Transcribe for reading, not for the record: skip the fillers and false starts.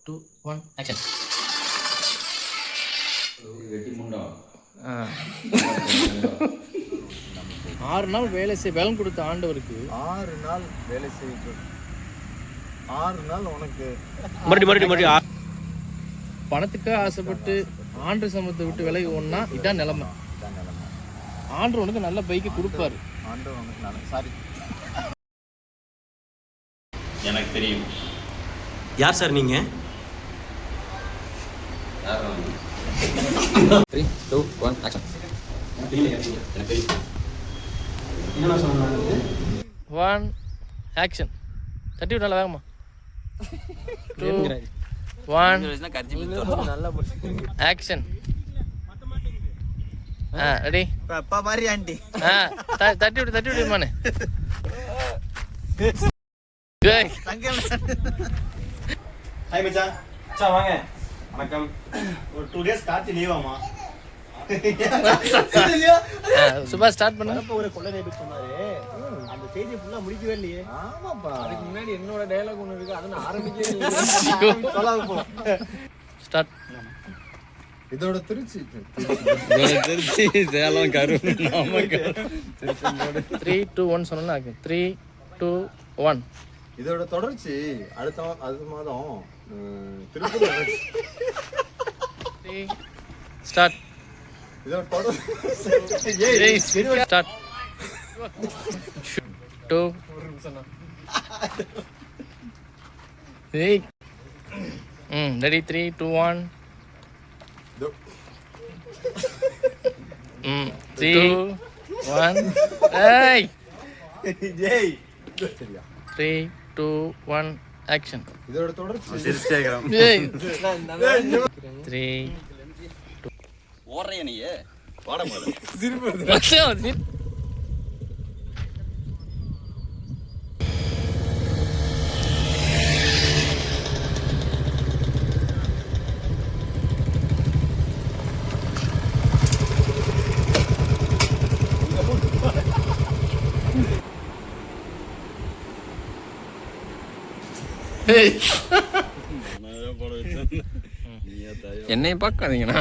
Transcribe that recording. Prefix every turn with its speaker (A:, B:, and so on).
A: 2 1 action.
B: வெட்டி முண்டா
A: 6 நாள் வேலை பலன் கொடுத்த ஆண்டவருக்கு
C: 6 நாள் வேலை செய்து 6 நாள் உனக்கு
D: மறுபடி
A: பணத்துக்காக ஆசைப்பட்டு ஆண்டு சமூகத்தை விட்டு விலகி ஒன்னா இதான் நிலைமை.
C: இதான் நிலைமை.
A: ஆண்டு உனக்கு நல்ல பைக்கை கொடுப்பாரு.
C: ஆண்டவர் உனக்கு நல்ல சாரி
B: எனக்கு தெரியும்.
D: யார் சார் நீங்க?
B: யாரும்
E: 3 2 1 ஆக்ஷன்.
B: எனக்கு தெரியும்.
A: 1 ஆக்ஷன். தட்டி விட்டு நல்லா வேகமா. 2 1 ஆக்ஷன். ரெடி.
C: அப்பா மாதிரி ஆண்டி
A: தட்டி விடு மானே.
C: ஹாய் மச்சான்.
D: சார் வாங்க. வணக்கம்.
C: ஒரு 2 டேஸ் கார்த்தி லீவ் ஆமா.
A: சுபா ஸ்டார்ட் பண்ணு.
C: ஒரு கொள்ளை நேபிட் சொன்னாரு. அந்த செய்தி ஃபுல்லா முடிக்கவே இல்லையே. ஆமாப்பா.
E: அதுக்கு முன்னாடி என்னோட டயலாக் ஒன்று இருக்கு, அதை நான் ஆரம்பிக்கவே இல்லை.
C: சொல்லாம போ.
A: ஸ்டார்ட்.
C: இதோட திருச்சி
E: சேலம் கரு
A: 3 2 1 சொன்னா 3 2 1.
C: இதோட தொடர்ச்சி அடுத்த மாதம் திருப்பதி
A: 3 ஸ்டார்ட்.
C: இதோட தொடர்ச்சி
A: ஸ்டார்ட். 2 ரெடி. 3 2 1. 3 1. ஏய்
C: ஜெய் சரியா
A: 3 2 1 ஆக்ஷன்.
C: இதோட தொடர்ச்சி
B: சிரிச்சேக்கிறோம்.
A: ஏய் 3
B: ஓடுறிய நீ ஓட போது.
E: என்னை பார்க்காதீங்கண்ணா.